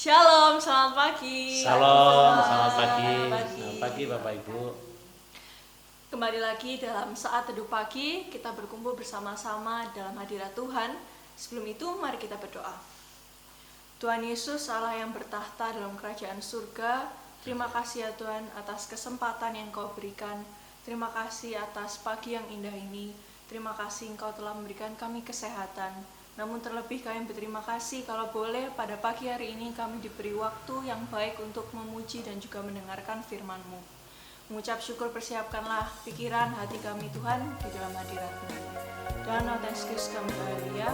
Shalom, selamat pagi. Shalom, selamat pagi. Pagi. Selamat pagi Bapak Ibu. Kembali lagi dalam saat teduh pagi, kita berkumpul bersama-sama dalam hadirat Tuhan. Sebelum itu, mari kita berdoa. Tuhan Yesus, Allah yang bertahta dalam kerajaan surga, terima kasih ya Tuhan atas kesempatan yang Kau berikan. Terima kasih atas pagi yang indah ini. Terima kasih Engkau telah memberikan kami kesehatan. Namun terlebih kami berterima kasih kalau boleh pada pagi hari ini kami diberi waktu yang baik untuk memuji dan juga mendengarkan firman-Mu. Mengucap syukur persiapkanlah pikiran hati kami Tuhan di dalam hadirat-Mu. Dan nama Yesus Kristus kami haleluya.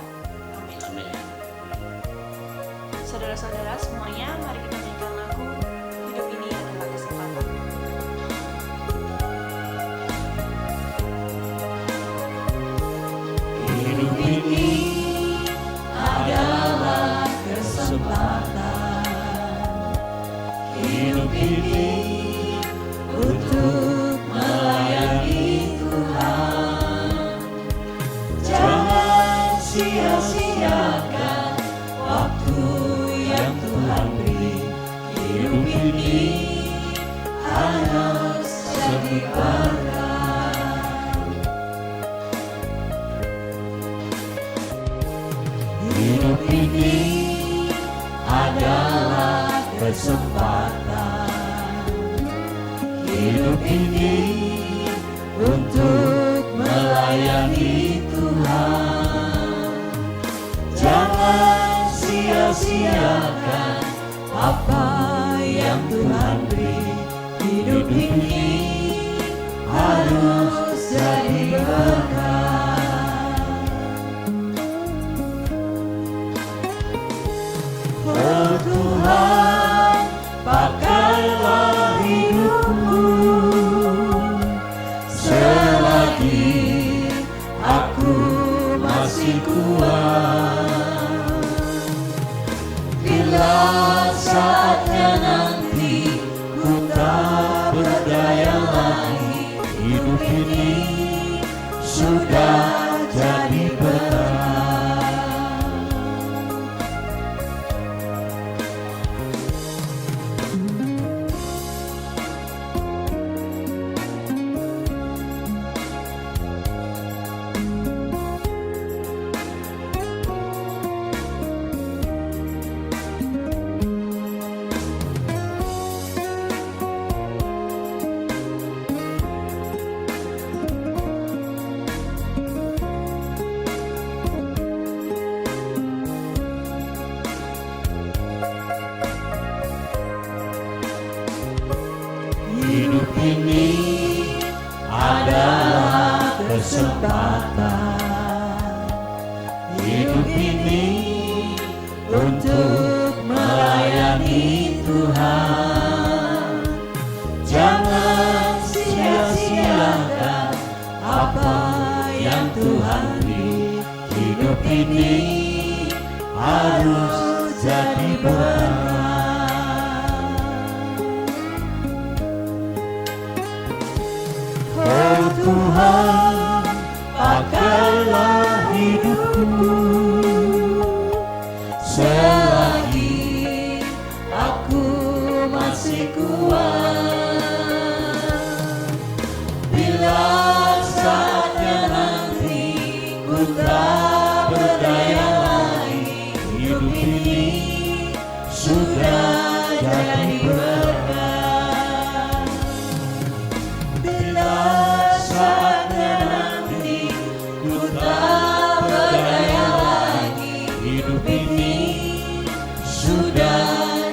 Amin. Amin. Saudara-saudara semuanya, mari kita nyanyikan lagu Hidup Ini Adalah Kesempatan. Hidup ini adalah kesempatan. Hidup ini untuk melayani Tuhan. Jangan sia-siakan waktu yang Tuhan beri. Hidup ini harus jadi berkat. Hidup ini adalah kesempatan. Hidup ini untuk melayani Tuhan. Jangan sia-siakan apa yang Tuhan beri. Hidup ini harus jadi berkat. Oh Tuhan, pakailah hidupku selagi aku masih kuat. Bila saatnya nanti ku tak berdaya lagi, hidup ini sudah jadi berat. Hidup ini adalah kesempatan. Hidup ini untuk melayani Tuhan. Jangan sia-siakan apa yang Tuhan beri. Hidup ini harus jadi berkat. Oh Tuhan, pakailah hidupku selagi aku masih kuat. Bila saatnya nanti ku tak berdaya lagi, hidup ini sudah jadi berkat. Bila saatnya nanti ku tak berdaya lagi, hidup ini sudah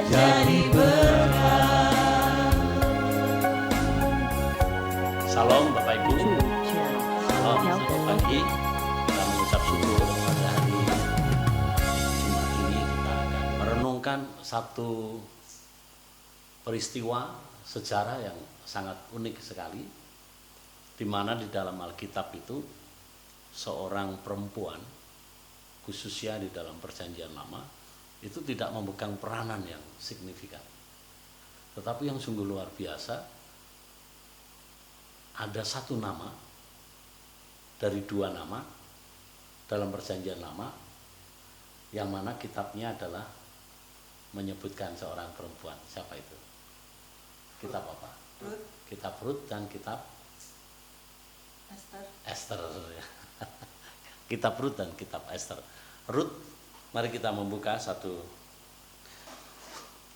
jadi berkat. Salam Bapak Ibu. Salam, selamat pagi. Kita mengucap syukur pada hari Jumat ini kita akan merenungkan satu peristiwa sejarah yang sangat unik sekali, di mana di dalam Alkitab itu seorang perempuan, khususnya di dalam Perjanjian Lama, itu tidak memegang peranan yang signifikan. Tetapi yang sungguh luar biasa, ada satu nama dari dua nama dalam Perjanjian Lama, yang mana kitabnya adalah menyebutkan seorang perempuan. Siapa itu? Kitab apa? Rut, Kitab Rut dan kitab Esther. Esther. Kitab Rut dan kitab Esther. Rut, mari kita membuka satu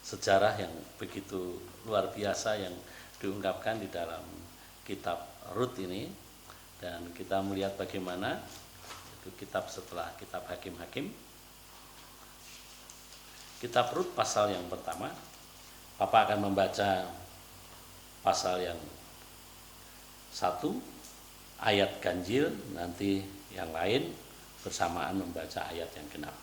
sejarah yang begitu luar biasa yang diungkapkan di dalam kitab Rut ini, dan kita melihat bagaimana itu kitab setelah kitab Hakim-Hakim. Kitab Rut pasal yang pertama, Bapak akan membaca pasal yang 1 ayat ganjil, nanti yang lain bersamaan membaca ayat yang genap.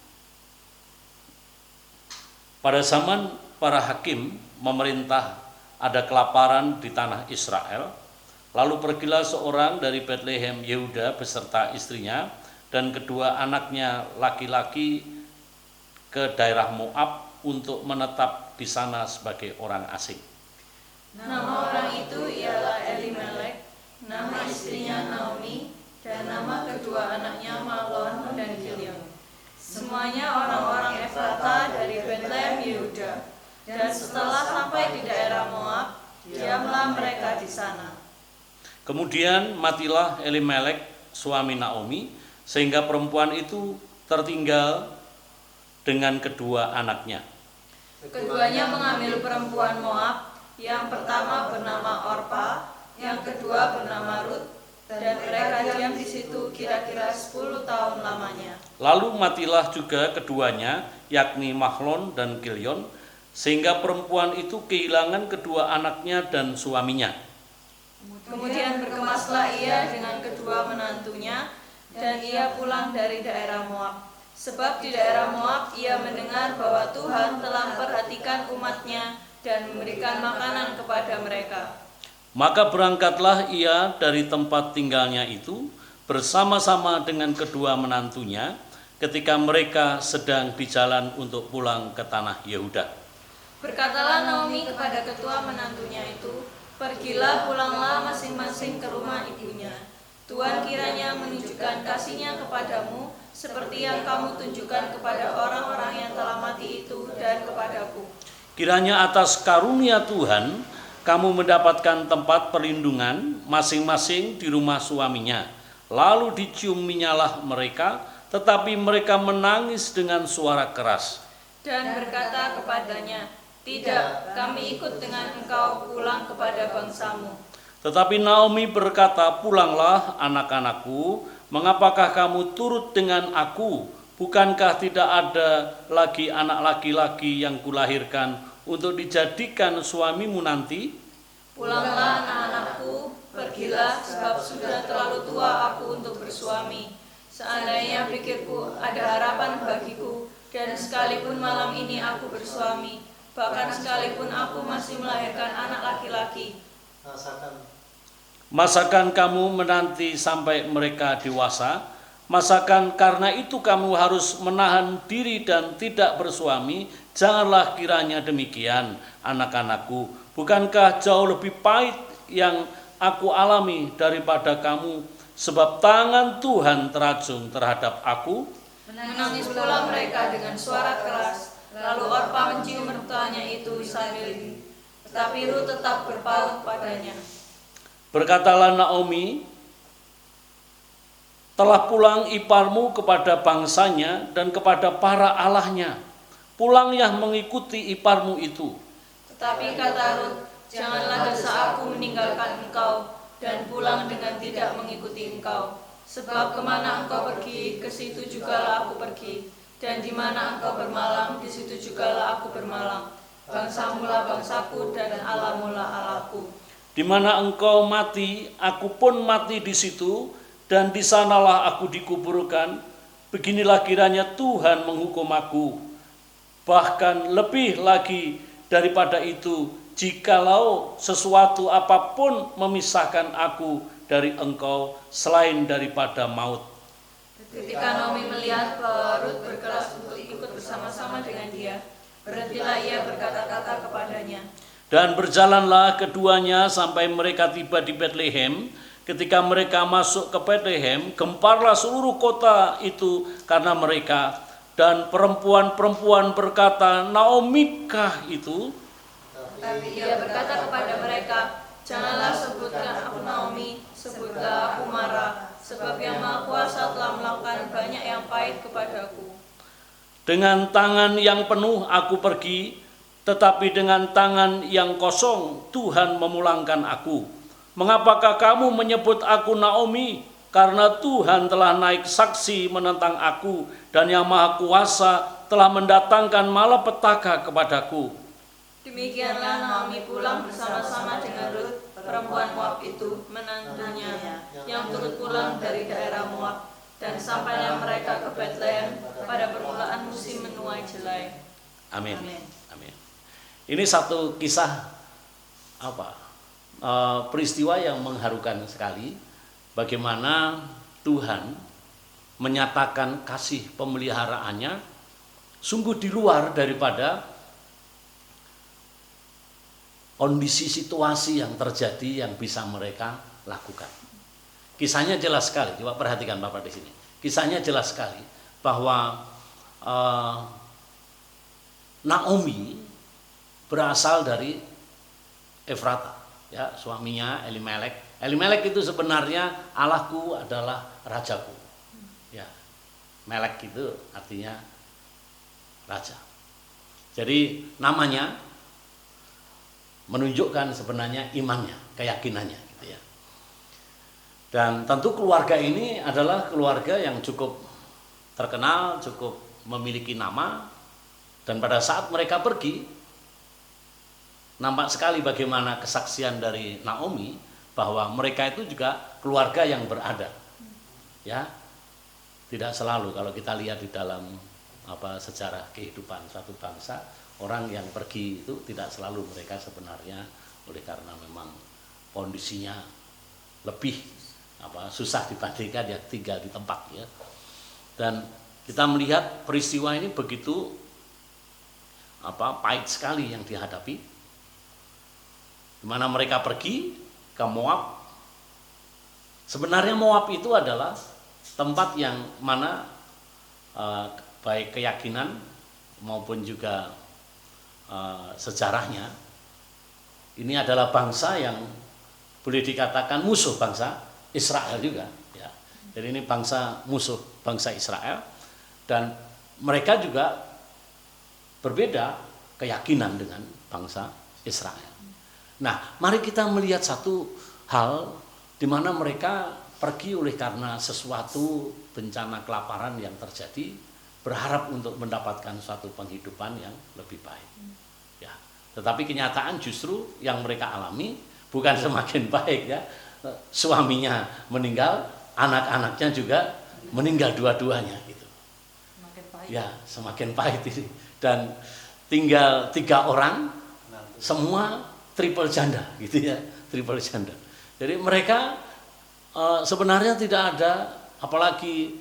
Pada zaman para hakim memerintah, ada kelaparan di tanah Israel. Lalu pergilah seorang dari Betlehem Yehuda beserta istrinya dan kedua anaknya laki-laki ke daerah Moab untuk menetap di sana sebagai orang asing. Nama orang itu ialah Elimelek, nama istrinya Naomi, dan nama kedua anaknya Mahlon dan Kilion. Semuanya orang-orang Efrata dari Betlehem Yehuda. Dan setelah sampai di daerah Moab, diamlah mereka di sana. Kemudian matilah Elimelek suami Naomi, sehingga perempuan itu tertinggal dengan kedua anaknya. Keduanya mengambil perempuan Moab, yang pertama bernama Orpa, yang kedua bernama Rut, dan mereka diam di situ kira-kira 10 tahun lamanya. Lalu matilah juga keduanya, yakni Mahlon dan Kilion, sehingga perempuan itu kehilangan kedua anaknya dan suaminya. Kemudian berkemaslah ia dengan kedua menantunya, dan ia pulang dari daerah Moab. Sebab di daerah Moab ia mendengar bahwa Tuhan telah memperhatikan umatnya dan memberikan makanan kepada mereka. Maka berangkatlah ia dari tempat tinggalnya itu bersama-sama dengan kedua menantunya ketika mereka sedang di jalan untuk pulang ke tanah Yehuda. Berkatalah Naomi kepada ketua menantunya itu, "Pergilah, pulanglah masing-masing ke rumah ibunya. Tuhan kiranya menunjukkan kasih-Nya kepadamu, seperti yang kamu tunjukkan kepada orang-orang yang telah mati itu dan kepadaku. Kiranya atas karunia Tuhan, kamu mendapatkan tempat perlindungan masing-masing di rumah suaminya." Lalu dicium minyalah mereka, tetapi mereka menangis dengan suara keras. Dan berkata kepadanya, "Tidak, kami ikut dengan engkau pulang kepada bangsamu." Tetapi Naomi berkata, "Pulanglah anak-anakku, mengapakah kamu turut dengan aku? Bukankah tidak ada lagi anak laki-laki yang kulahirkan untuk dijadikan suamimu nanti?" "Pulanglah anak-anakku, pergilah, sebab sudah terlalu tua aku untuk bersuami. Seandainya pikirku ada harapan bagiku, dan sekalipun malam ini aku bersuami, bahkan sekalipun aku masih melahirkan anak laki-laki, Masakan kamu menanti sampai mereka dewasa? Masakan karena itu kamu harus menahan diri dan tidak bersuami? Janganlah kiranya demikian, anak-anakku. Bukankah jauh lebih pahit yang aku alami daripada kamu? Sebab tangan Tuhan terajung terhadap aku." menangis pula mereka dengan suara keras. Lalu Orpa mencium mertuanya itu sambil, tetapi Rut tetap berpaut padanya. Berkatalah Naomi, "Telah pulang iparmu kepada bangsanya dan kepada para allahnya. Pulanglah mengikuti iparmu itu." Tetapi kata Rut, "Janganlah dosa aku meninggalkan engkau dan pulang dengan tidak mengikuti engkau. Sebab kemana engkau pergi, ke situ jugalah aku pergi. Dan di mana engkau bermalam, di situ jugalah aku bermalam. Bangsamulah bangsaku dan Allahmulah Allahku. Di mana engkau mati, aku pun mati di situ, dan di sanalah aku dikuburkan. Beginilah kiranya Tuhan menghukum aku. Bahkan lebih lagi daripada itu, jikalau sesuatu apapun memisahkan aku dari engkau selain daripada maut." Ketika Naomi melihat bahwa Rut berkeras untuk ikut bersama-sama dengan dia, berhentilah ia berkata-kata kepadanya. Dan berjalanlah keduanya sampai mereka tiba di Betlehem. Ketika mereka masuk ke Betlehem, gemparlah seluruh kota itu karena mereka. Dan perempuan-perempuan berkata, Naomikah itu? Tapi ia berkata kepada mereka, janganlah sebutkan aku Naomi, sebutlah aku Mara, sebab Yang Maha Kuasa telah melakukan banyak yang pahit kepadaku. Dengan tangan yang penuh aku pergi, tetapi dengan tangan yang kosong Tuhan memulangkan aku. Mengapakah kamu menyebut aku Naomi? Karena Tuhan telah naik saksi menentang aku, dan Yang Maha Kuasa telah mendatangkan malapetaka kepadaku. Demikianlah Naomi pulang bersama-sama dengan Rut, perempuan Moab itu, menantunya, yang turut pulang dari daerah Moab. Dan sampainya mereka ke Bethlehem pada permulaan musim menuai jelai. Amin. Amin. Ini satu kisah peristiwa yang mengharukan sekali, bagaimana Tuhan menyatakan kasih pemeliharaannya sungguh di luar daripada kondisi situasi yang terjadi yang bisa mereka lakukan. Kisahnya jelas sekali, coba perhatikan Bapak di sini. Kisahnya jelas sekali bahwa Naomi berasal dari Efrata, ya, suaminya Elimelek. Elimelek itu sebenarnya Allahku adalah rajaku. Ya. Melek itu artinya raja. Jadi namanya menunjukkan sebenarnya imannya, keyakinannya gitu ya. Dan tentu keluarga ini adalah keluarga yang cukup terkenal, cukup memiliki nama, dan pada saat mereka pergi nampak sekali bagaimana kesaksian dari Naomi bahwa mereka itu juga keluarga yang berada. Ya. Tidak selalu kalau kita lihat di dalam sejarah kehidupan satu bangsa, orang yang pergi itu tidak selalu mereka sebenarnya oleh karena memang kondisinya lebih susah dibandingkan yang tinggal di tempat ya. Dan kita melihat peristiwa ini begitu pahit sekali yang dihadapi, di mana mereka pergi ke Moab. Sebenarnya Moab itu adalah tempat yang mana baik keyakinan maupun juga sejarahnya ini adalah bangsa yang boleh dikatakan musuh bangsa Israel juga ya. Jadi ini bangsa musuh bangsa Israel, dan mereka juga berbeda keyakinan dengan bangsa Israel. Nah, mari kita melihat satu hal di mana mereka pergi oleh karena sesuatu bencana kelaparan yang terjadi, berharap untuk mendapatkan suatu penghidupan yang lebih baik. Ya, tetapi kenyataan justru yang mereka alami bukan semakin baik ya. Suaminya meninggal, anak-anaknya juga meninggal dua-duanya gitu. Semakin pahit. Ya, semakin pahit ini. Dan tinggal 3 orang, semua triple janda gitu ya, triple janda. Jadi mereka sebenarnya tidak ada, apalagi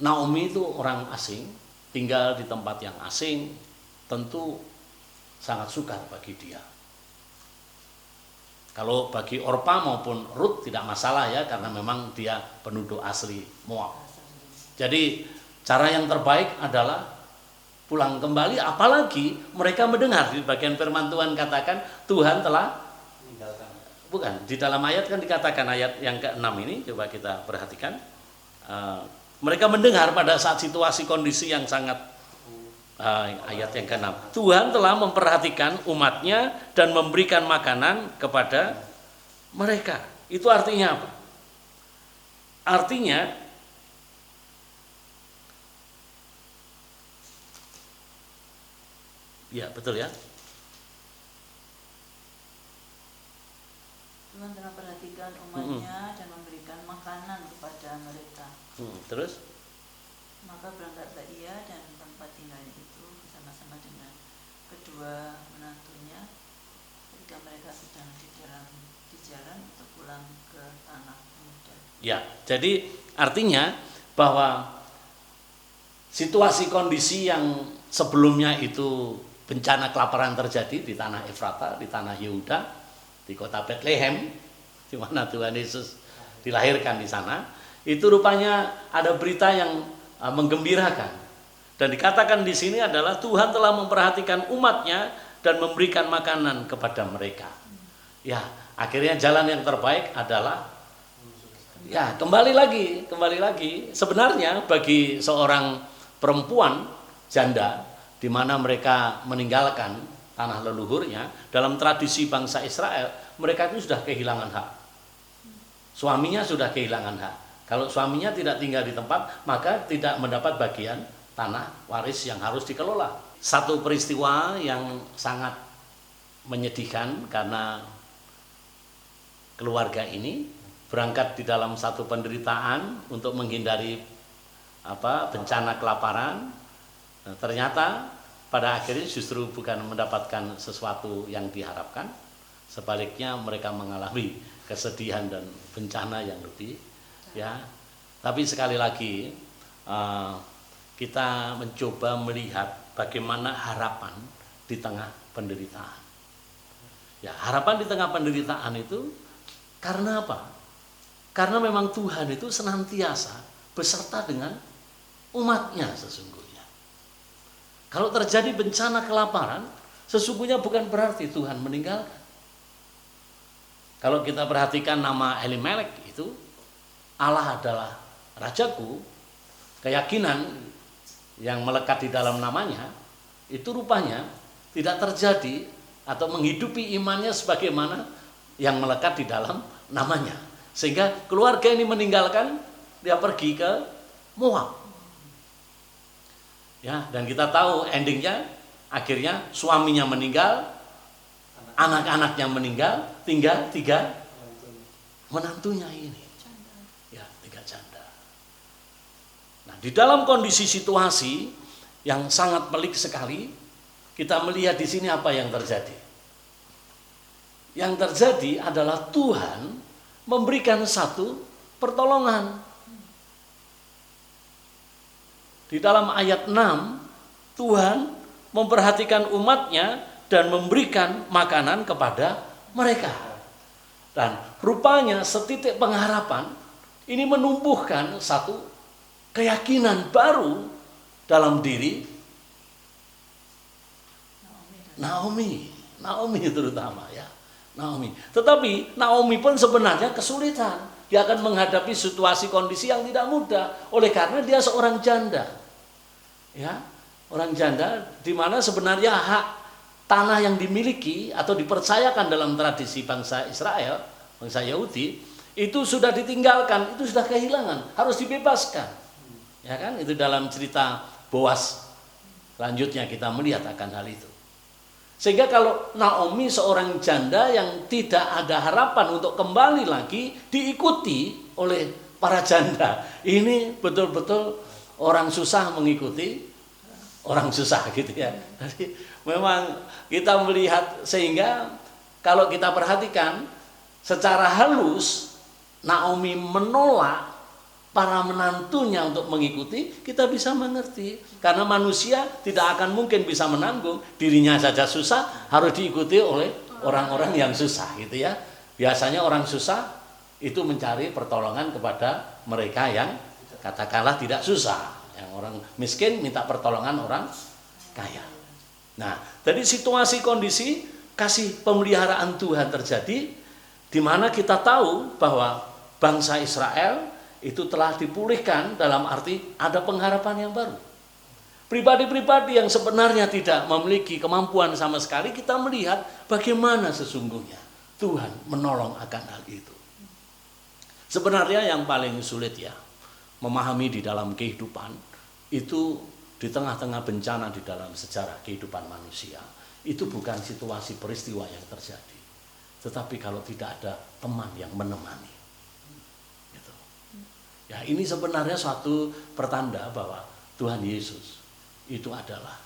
Naomi itu orang asing, tinggal di tempat yang asing, tentu sangat sukar bagi dia. Kalau bagi Orpa maupun Ruth tidak masalah ya, karena memang dia penduduk asli Moab. Jadi cara yang terbaik adalah pulang kembali, apalagi mereka mendengar di bagian firman Tuhan katakan Tuhan telah meninggalkan. Bukan, di dalam ayat kan dikatakan, ayat yang ke-6 ini coba kita perhatikan. Mereka mendengar pada saat situasi kondisi yang sangat ayat yang ke-6. Tuhan telah memperhatikan umatnya dan memberikan makanan kepada mereka. Itu artinya apa? Artinya ya betul ya. Tuhan telah perhatikan umatnya dan memberikan makanan kepada mereka. Terus? Maka berangkatlah ia dan tempat tinggalnya itu bersama-sama dengan kedua menantunya ketika mereka sedang di jalan untuk pulang ke tanah muda. Ya, jadi artinya bahwa situasi kondisi yang sebelumnya itu bencana kelaparan terjadi di tanah Efrata, di tanah Yehuda, di kota Bethlehem, di mana Tuhan Yesus dilahirkan di sana, itu rupanya ada berita yang menggembirakan Dan dikatakan di sini adalah Tuhan telah memperhatikan umatnya dan memberikan makanan kepada mereka. Ya, akhirnya jalan yang terbaik adalah ya kembali lagi. Sebenarnya bagi seorang perempuan janda di mana mereka meninggalkan tanah leluhurnya, dalam tradisi bangsa Israel, mereka itu sudah kehilangan hak. Suaminya sudah kehilangan hak. Kalau suaminya tidak tinggal di tempat, maka tidak mendapat bagian tanah waris yang harus dikelola. Satu peristiwa yang sangat menyedihkan karena keluarga ini berangkat di dalam satu penderitaan untuk menghindari bencana kelaparan. Nah, ternyata pada akhirnya justru bukan mendapatkan sesuatu yang diharapkan, sebaliknya mereka mengalami kesedihan dan bencana yang lebih ya. Tapi sekali lagi kita mencoba melihat bagaimana harapan di tengah penderitaan. Ya, harapan di tengah penderitaan itu karena apa? Karena memang Tuhan itu senantiasa beserta dengan umatnya sesungguhnya. Kalau terjadi bencana kelaparan, sesungguhnya bukan berarti Tuhan meninggalkan. Kalau kita perhatikan nama Elimelek itu, Allah adalah rajaku, keyakinan yang melekat di dalam namanya, itu rupanya tidak terjadi atau menghidupi imannya sebagaimana yang melekat di dalam namanya. Sehingga keluarga ini meninggalkan, dia pergi ke Moab. Ya, dan kita tahu endingnya, akhirnya suaminya meninggal, anak-anaknya meninggal, tinggal 3 menantunya ini. Ya, 3 janda. Nah, di dalam kondisi situasi yang sangat pelik sekali, kita melihat di sini apa yang terjadi. Yang terjadi adalah Tuhan memberikan satu pertolongan. Di dalam ayat 6, Tuhan memperhatikan umatnya dan memberikan makanan kepada mereka. Dan rupanya setitik pengharapan ini menumbuhkan satu keyakinan baru dalam diri Naomi terutama ya. Naomi. Tetapi Naomi pun sebenarnya kesulitan. Dia akan menghadapi situasi kondisi yang tidak mudah. Oleh karena dia seorang janda. Ya, orang janda di mana sebenarnya hak tanah yang dimiliki atau dipercayakan dalam tradisi bangsa Israel, bangsa Yahudi, itu sudah ditinggalkan, itu sudah kehilangan, harus dibebaskan. Ya kan? Itu dalam cerita Boas. Selanjutnya kita melihat akan hal itu. Sehingga kalau Naomi seorang janda yang tidak ada harapan untuk kembali lagi diikuti oleh para janda. Ini betul-betul orang susah mengikuti orang susah gitu ya. Jadi memang kita melihat sehingga kalau kita perhatikan secara halus Naomi menolak para menantunya untuk mengikuti, kita bisa mengerti. Karena manusia tidak akan mungkin bisa menanggung, dirinya saja susah, harus diikuti oleh orang-orang yang susah gitu ya. Biasanya orang susah itu mencari pertolongan kepada mereka yang katakanlah tidak susah. Yang orang miskin minta pertolongan orang kaya. Nah, dari situasi kondisi kasih pemeliharaan Tuhan terjadi, di mana kita tahu bahwa bangsa Israel itu telah dipulihkan dalam arti ada pengharapan yang baru. Pribadi-pribadi yang sebenarnya tidak memiliki kemampuan sama sekali, kita melihat bagaimana sesungguhnya Tuhan menolong akan hal itu. Sebenarnya yang paling sulit ya, memahami di dalam kehidupan, itu di tengah-tengah bencana di dalam sejarah kehidupan manusia, itu bukan situasi peristiwa yang terjadi. Tetapi kalau tidak ada teman yang menemani. Ya, ini sebenarnya suatu pertanda bahwa Tuhan Yesus itu adalah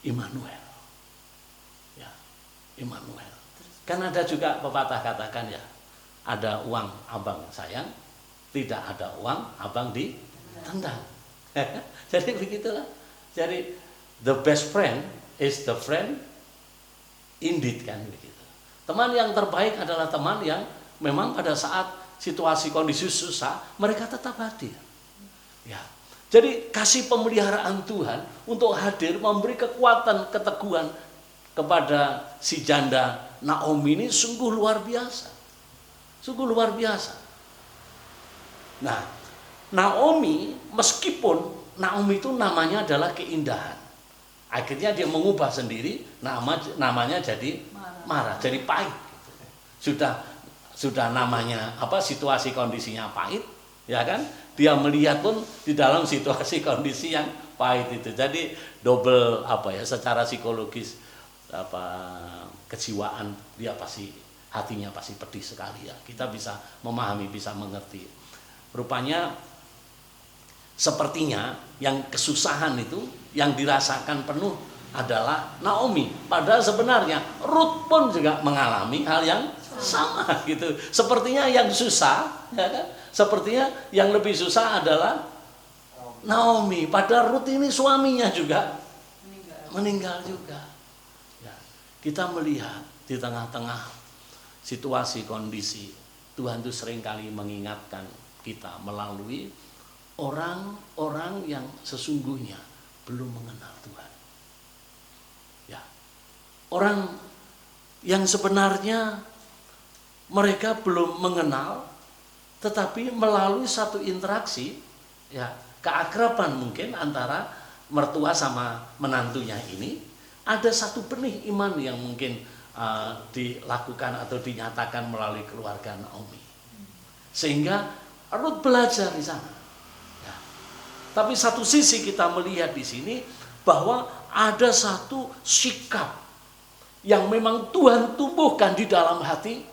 Immanuel. Ya, Immanuel. Kan ada juga pepatah katakan ya, ada uang abang sayang, tidak ada uang abang ditendang. Jadi begitulah. Jadi the best friend is the friend indeed kan begitu. Teman yang terbaik adalah teman yang memang pada saat situasi kondisi susah, mereka tetap hadir. Ya, Jadi kasih pemeliharaan Tuhan untuk hadir memberi kekuatan, keteguhan kepada si janda Naomi ini sungguh luar biasa. Sungguh luar biasa. Nah, Naomi, meskipun Naomi itu namanya adalah keindahan, akhirnya dia mengubah sendiri namanya jadi Mara, jadi pahit. Sudah namanya situasi kondisinya pahit, ya kan? Dia melihat pun di dalam situasi kondisi yang pahit itu. Jadi double secara psikologis kejiwaan dia hatinya pasti pedih sekali ya. Kita bisa memahami, bisa mengerti. Rupanya sepertinya yang kesusahan itu yang dirasakan penuh adalah Naomi. Padahal sebenarnya Ruth pun juga mengalami hal yang sama gitu. Sepertinya yang susah, ya kan? Sepertinya yang lebih susah adalah Naomi. Padahal Ruth ini suaminya juga meninggal juga. Ya, kita melihat di tengah-tengah situasi kondisi, Tuhan itu seringkali mengingatkan kita melalui orang-orang yang sesungguhnya belum mengenal Tuhan. Ya, orang yang sebenarnya mereka belum mengenal, tetapi melalui satu interaksi, ya, keakraban mungkin antara mertua sama menantunya ini, ada satu benih iman yang mungkin dilakukan atau dinyatakan melalui keluarga Naomi, sehingga Ruth belajar di sana. Ya. Tapi satu sisi kita melihat di sini bahwa ada satu sikap yang memang Tuhan tumbuhkan di dalam hati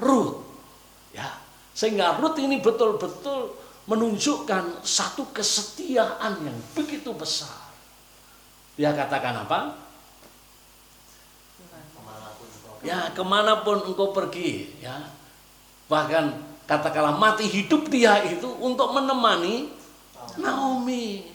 Ruth. Ya. Sehingga Ruth ini betul-betul menunjukkan satu kesetiaan yang begitu besar. Dia katakan apa? Ya, kemanapun engkau pergi, ya. Bahkan katakanlah mati hidup dia itu untuk menemani Naomi.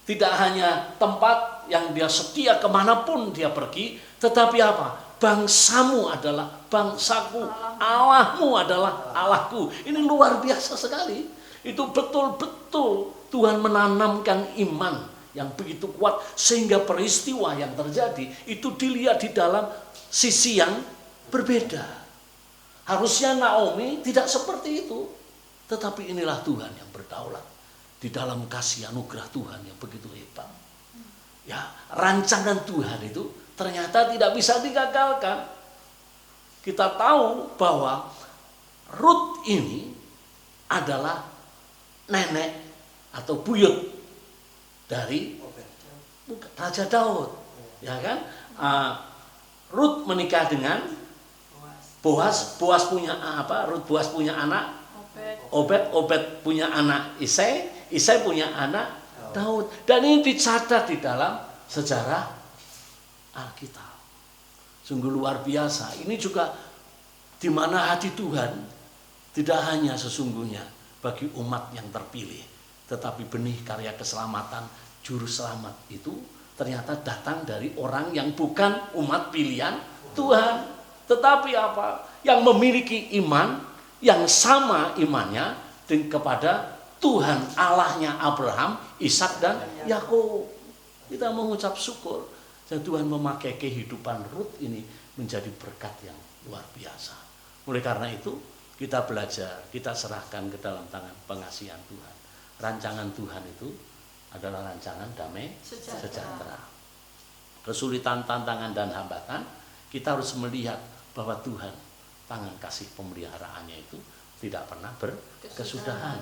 Tidak hanya tempat yang dia setia kemanapun dia pergi, tetapi apa? Bangsamu adalah bangsaku, Allahmu adalah Allahku. Ini luar biasa sekali. Itu betul-betul Tuhan menanamkan iman yang begitu kuat sehingga peristiwa yang terjadi itu dilihat di dalam sisi yang berbeda. Harusnya Naomi tidak seperti itu, tetapi inilah Tuhan yang berdaulat di dalam kasih anugerah Tuhan yang begitu hebat. Ya, rancangan Tuhan itu ternyata tidak bisa digagalkan. Kita tahu bahwa Ruth ini adalah nenek atau buyut dari Raja Daud, ya kan? Ruth menikah dengan Boaz. Boaz punya Ruth punya anak Obed punya anak Isai punya anak Daud. Dan ini dicatat di dalam sejarah Alkitab. Sungguh luar biasa. Ini juga di mana hati Tuhan tidak hanya sesungguhnya bagi umat yang terpilih, tetapi benih karya keselamatan juru selamat itu ternyata datang dari orang yang bukan umat pilihan Tuhan, tetapi apa? Yang memiliki iman yang sama imannya kepada Tuhan Allahnya Abraham, Ishak dan Yakub. Kita mengucap syukur dan Tuhan memakai kehidupan Ruth ini menjadi berkat yang luar biasa. Oleh karena itu kita belajar, kita serahkan ke dalam tangan pengasihan Tuhan. Rancangan Tuhan itu adalah rancangan damai sejahtera. Kesulitan, tantangan dan hambatan, kita harus melihat bahwa Tuhan tangan kasih pemeliharaannya itu tidak pernah berkesudahan.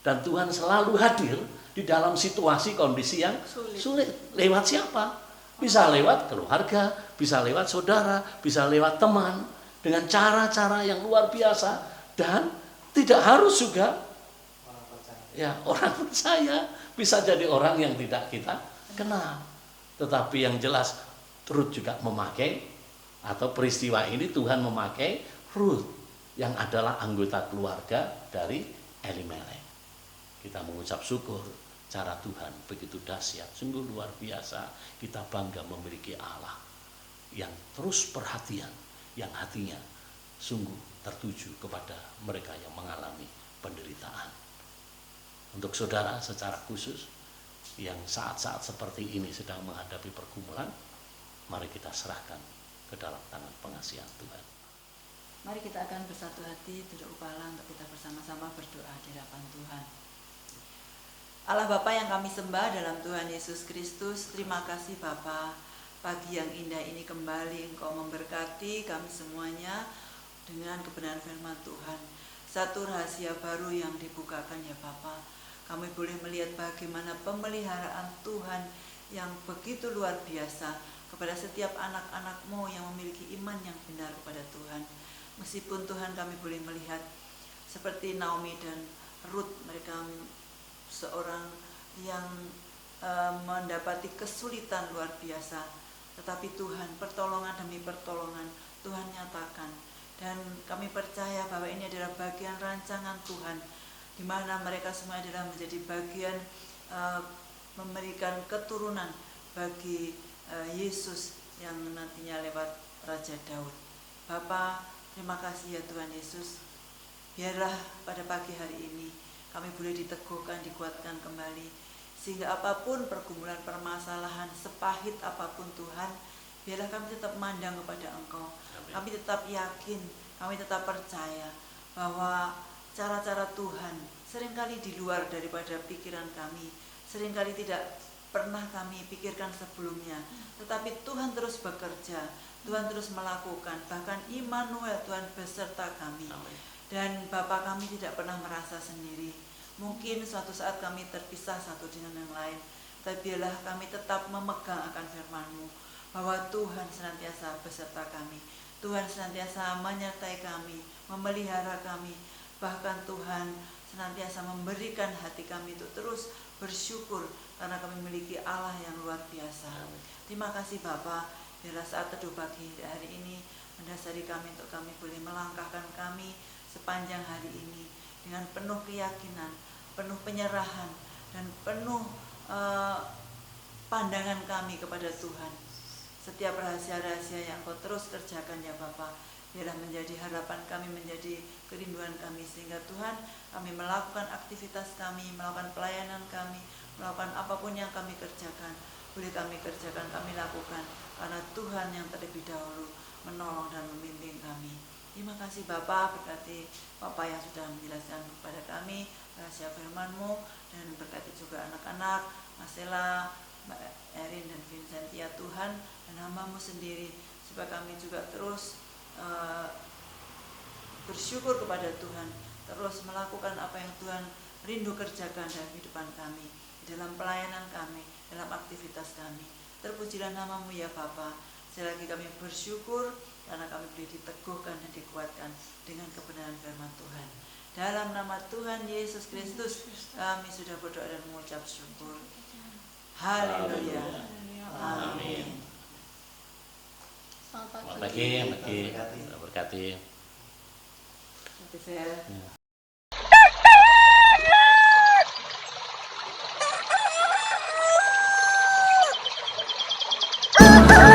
Dan Tuhan selalu hadir di dalam situasi kondisi yang sulit. Lewat siapa? Bisa lewat keluarga, bisa lewat saudara, bisa lewat teman, dengan cara-cara yang luar biasa. Dan tidak harus juga orang percaya, bisa jadi orang yang tidak kita kenal. Tetapi yang jelas Ruth juga memakai, atau peristiwa ini Tuhan memakai Ruth yang adalah anggota keluarga dari Elimelek. Kita mengucap syukur, cara Tuhan begitu dahsyat, sungguh luar biasa. Kita bangga memiliki Allah yang terus perhatian, yang hatinya sungguh tertuju kepada mereka yang mengalami penderitaan. Untuk saudara secara khusus yang saat-saat seperti ini sedang menghadapi pergumulan, mari kita serahkan ke dalam tangan pengasihan Tuhan. Mari kita akan bersatu hati duduk kepala untuk kita bersama-sama berdoa di hadapan Tuhan. Allah Bapa yang kami sembah dalam Tuhan Yesus Kristus, terima kasih Bapa. Pagi yang indah ini kembali Engkau memberkati kami semuanya dengan kebenaran firman Tuhan. Satu rahasia baru yang dibukakan ya Bapa. Kami boleh melihat bagaimana pemeliharaan Tuhan yang begitu luar biasa kepada setiap anak-anak-Mu yang memiliki iman yang benar kepada Tuhan. Meskipun Tuhan kami boleh melihat seperti Naomi dan Ruth, mereka seorang yang mendapati kesulitan luar biasa, tetapi Tuhan pertolongan demi pertolongan Tuhan nyatakan, dan kami percaya bahwa ini adalah bagian rancangan Tuhan, di mana mereka semua adalah menjadi bagian memberikan keturunan bagi Yesus yang nantinya lewat Raja Daud. Bapa, terima kasih ya Tuhan Yesus. Biarlah pada pagi hari ini kami boleh diteguhkan, dikuatkan kembali, sehingga apapun pergumulan, permasalahan, sepahit apapun Tuhan, biarlah kami tetap memandang kepada Engkau. Amin. Kami tetap yakin, kami tetap percaya bahwa cara-cara Tuhan seringkali di luar daripada pikiran kami, seringkali tidak pernah kami pikirkan sebelumnya, tetapi Tuhan terus bekerja, Tuhan terus melakukan, bahkan Immanuel, Tuhan beserta kami. Amin. Dan Bapa, kami tidak pernah merasa sendiri. Mungkin suatu saat kami terpisah satu dengan yang lain, tapi biarlah kami tetap memegang akan firman-Mu, bahwa Tuhan senantiasa beserta kami, Tuhan senantiasa menyertai kami, memelihara kami, bahkan Tuhan senantiasa memberikan hati kami untuk terus bersyukur karena kami memiliki Allah yang luar biasa. Terima kasih Bapa, biarlah saat teduh pagi hari ini mendasari kami untuk kami boleh melangkahkan kami sepanjang hari ini dengan penuh keyakinan, penuh penyerahan, dan penuh pandangan kami kepada Tuhan. Setiap rahasia-rahasia yang Kau terus kerjakan ya Bapa, biarlah menjadi harapan kami, menjadi kerinduan kami, sehingga Tuhan kami melakukan aktivitas kami, melakukan pelayanan kami, melakukan apapun yang kami kerjakan, boleh kami kerjakan, kami lakukan, karena Tuhan yang terlebih dahulu menolong dan membimbing kami. Terima kasih Bapa, berkati Bapak yang sudah menjelaskan kepada kami rahasia firman-Mu, dan berkati juga anak-anak Marcella, Mbak Erin dan Vincentia Tuhan, dan hamba-Mu sendiri, supaya kami juga terus bersyukur kepada Tuhan, terus melakukan apa yang Tuhan rindu kerjakan dalam kehidupan kami, dalam pelayanan kami, dalam aktivitas kami. Terpujilah nama-Mu ya Bapa. Sekali lagi kami bersyukur karena kami boleh diteguhkan dan dikuatkan dengan kebenaran firman Tuhan. Dalam nama Tuhan Yesus Kristus kami sudah berdoa dan mengucap syukur. Haleluya. Amin. Selamat Selamat pagi, berkati. Nanti saya Ah!